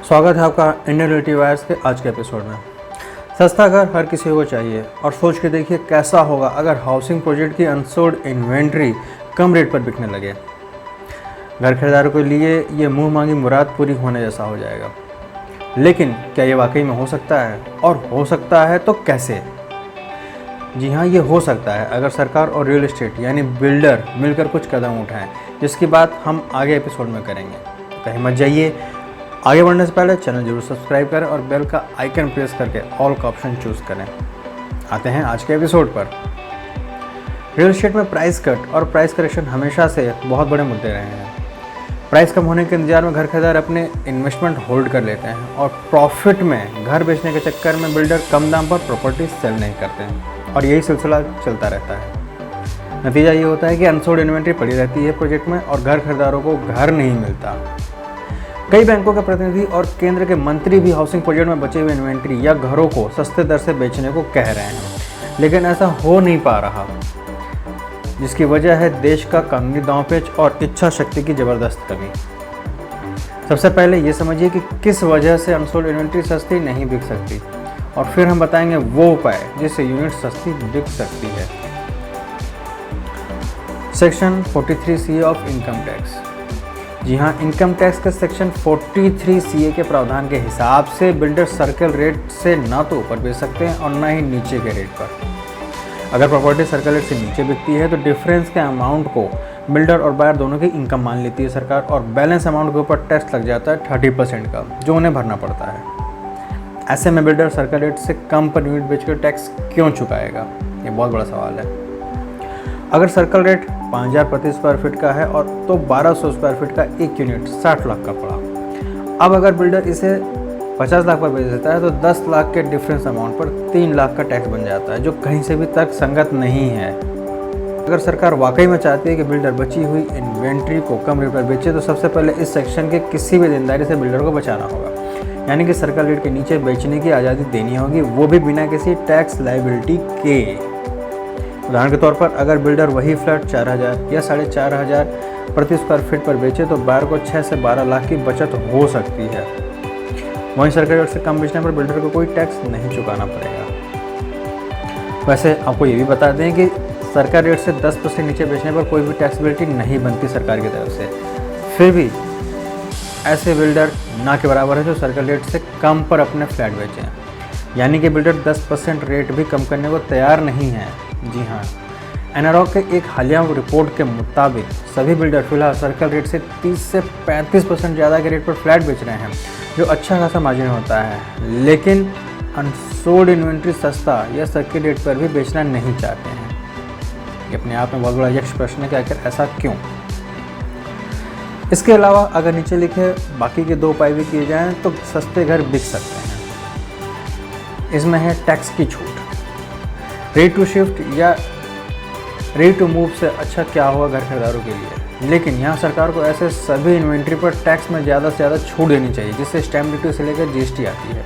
स्वागत है आपका इंडियन रियल्टी वायर्स के आज के एपिसोड में। सस्ता घर हर किसी को चाहिए और सोच के देखिए कैसा होगा अगर हाउसिंग प्रोजेक्ट की अनसोल्ड इन्वेंट्री कम रेट पर बिकने लगे। घर खरीदारों के लिए ये मुंह मांगी मुराद पूरी होने जैसा हो जाएगा। लेकिन क्या ये वाकई में हो सकता है, और हो सकता है तो कैसे? जी हाँ, ये हो सकता है अगर सरकार और रियल एस्टेट यानी बिल्डर मिलकर कुछ कदम उठाएं, जिसकी बात हम आगे एपिसोड में करेंगे। तो कहीं मत जाइए। आगे बढ़ने से पहले चैनल जरूर सब्सक्राइब करें और बेल का आइकन प्रेस करके ऑल का ऑप्शन चूज़ करें। आते हैं आज के एपिसोड पर। रियल एस्टेट में प्राइस कट और प्राइस करेक्शन हमेशा से बहुत बड़े मुद्दे रहे हैं। प्राइस कम होने के इंतजार में घर खरीदार अपने इन्वेस्टमेंट होल्ड कर लेते हैं और प्रॉफिट में घर बेचने के चक्कर में बिल्डर कम दाम पर प्रॉपर्टी सेल नहीं करते हैं, और यही सिलसिला चलता रहता है। नतीजा ये होता है कि अनसोल्ड इन्वेंट्री पड़ी रहती है प्रोजेक्ट में और घर खरीदारों को घर नहीं मिलता। कई बैंकों के प्रतिनिधि और केंद्र के मंत्री भी हाउसिंग प्रोजेक्ट में बचे हुए इन्वेंट्री या घरों को सस्ते दर से बेचने को कह रहे हैं, लेकिन ऐसा हो नहीं पा रहा, जिसकी वजह है देश का कानूनी दांवपेच और इच्छा शक्ति की ज़बरदस्त कमी। सबसे पहले ये समझिए कि किस वजह से अनसोल्ड इन्वेंट्री सस्ती नहीं बिक सकती, और फिर हम बताएंगे वो उपाय जिससे यूनिट सस्ती बिक सकती है। Section 43 CA of income tax. जी हाँ, इनकम टैक्स के सेक्शन 43 CA के प्रावधान के हिसाब से बिल्डर सर्कल रेट से ना तो ऊपर बेच सकते हैं और ना ही नीचे के रेट पर। अगर प्रॉपर्टी सर्कल रेट से नीचे बिकती है तो डिफरेंस के अमाउंट को बिल्डर और बायर दोनों की इनकम मान लेती है सरकार, और बैलेंस अमाउंट के ऊपर टैक्स लग जाता है 30% का, जो उन्हें भरना पड़ता है। ऐसे में बिल्डर सर्कल रेट से कम पर यूनिट बेचकर टैक्स क्यों चुकाएगा? ये बहुत बड़ा सवाल है। अगर सर्कल रेट 5000 प्रति स्क्वायर फीट का है और तो 1200 स्क्वायर फीट का एक यूनिट 60 लाख का पड़ा। अब अगर बिल्डर इसे 50 लाख पर बेच देता है तो 10 लाख के डिफरेंस अमाउंट पर 3 लाख का टैक्स बन जाता है, जो कहीं से भी तर्क संगत नहीं है। अगर सरकार वाकई में चाहती है कि बिल्डर बची हुई इन्वेंट्री को कम रेट पर बेचे तो सबसे पहले इस सेक्शन के किसी भी देनदारी से बिल्डर को बचाना होगा, यानी कि सर्कल रेट के नीचे बेचने की आज़ादी देनी होगी, वो भी बिना किसी टैक्स लायबिलिटी के। उदाहरण के तौर पर अगर बिल्डर वही फ्लैट 4000 या 4500 प्रति स्क्वायर फीट पर बेचे तो बायर को 6 से 12 लाख की बचत हो सकती है। वहीं सर्कल रेट से कम बेचने पर बिल्डर को कोई टैक्स नहीं चुकाना पड़ेगा। वैसे आपको ये भी बता दें कि सर्कल रेट से 10% नीचे बेचने पर कोई भी टैक्सेबिलिटी नहीं बनती सरकार की तरफ से। फिर भी ऐसे बिल्डर ना के बराबर है जो सर्कल रेट से कम पर अपने फ्लैट बेचें, यानी कि बिल्डर 10% रेट भी कम करने को तैयार नहीं है। जी हाँ, एनआरओ के एक हालिया रिपोर्ट के मुताबिक सभी बिल्डर फिलहाल सर्कल रेट से 30 से 35% ज़्यादा के रेट पर फ्लैट बेच रहे हैं, जो अच्छा खासा मार्जिन होता है, लेकिन अनसोल्ड इन्वेंट्री सस्ता या सर्कल रेट पर भी बेचना नहीं चाहते हैं। ये अपने आप में बहुत बड़ा यक्ष प्रश्न है कि आखिर ऐसा क्यों। इसके अलावा अगर नीचे लिखे बाकी के 2 उपाय भी किए जाएँ तो सस्ते घर बिक सकते हैं। इसमें है टैक्स की छूट। रेट टू शिफ्ट या रेट टू मूव से अच्छा क्या होगा घर खरीदारों के लिए, लेकिन यहाँ सरकार को ऐसे सभी इन्वेंट्री पर टैक्स में ज़्यादा से ज़्यादा छूट देनी चाहिए, जिससे स्टैम्प ड्यूटी से लेकर GST आती है।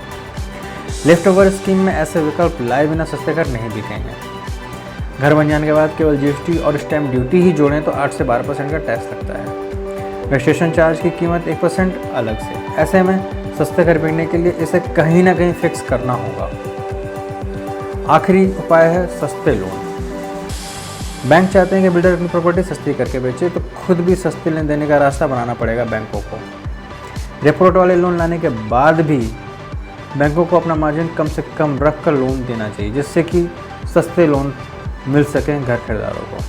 लेफ्ट ओवर स्कीम में ऐसे विकल्प लाए बिना सस्ते घर नहीं बिकेंगे। घर बन जाने के बाद केवल GST और स्टैम्प ड्यूटी ही जोड़ें तो 8 से 12% का टैक्स लगता है। रजिस्ट्रेशन चार्ज की कीमत 1% अलग से। ऐसे में सस्ते घर बिकने के लिए इसे कहीं ना कहीं फिक्स करना होगा। आखिरी उपाय है सस्ते लोन। बैंक चाहते हैं कि बिल्डर अपनी प्रॉपर्टी सस्ती करके बेचे, तो खुद भी सस्ते लेन देने का रास्ता बनाना पड़ेगा बैंकों को। रेपो रेट वाले लोन लाने के बाद भी बैंकों को अपना मार्जिन कम से कम रख कर लोन देना चाहिए, जिससे कि सस्ते लोन मिल सकें घर खरीदारों को।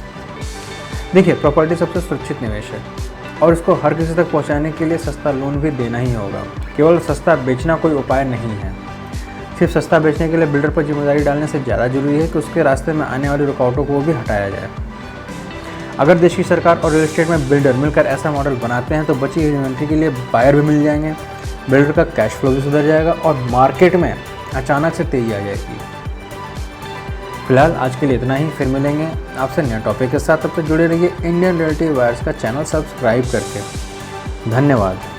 देखिए, प्रॉपर्टी सबसे सुरक्षित निवेश है और इसको हर किसी तक पहुँचाने के लिए सस्ता लोन भी देना ही होगा। केवल सस्ता बेचना कोई उपाय नहीं है। सिर्फ सस्ता बेचने के लिए बिल्डर पर जिम्मेदारी डालने से ज़्यादा जरूरी है कि उसके रास्ते में आने वाली रुकावटों को भी हटाया जाए। अगर देश की सरकार और रियल एस्टेट में बिल्डर मिलकर ऐसा मॉडल बनाते हैं तो बची हुई इन्वेंट्री के लिए बायर भी मिल जाएंगे, बिल्डर का कैश फ्लो भी सुधर जाएगा और मार्केट में अचानक से तेजी आ जाएगी। फिलहाल आज के लिए इतना ही, फिर मिलेंगे आपसे नए टॉपिक के साथ। तब तक जुड़े रहिए इंडियन रियल्टी वायर्स का चैनल सब्सक्राइब करके। धन्यवाद।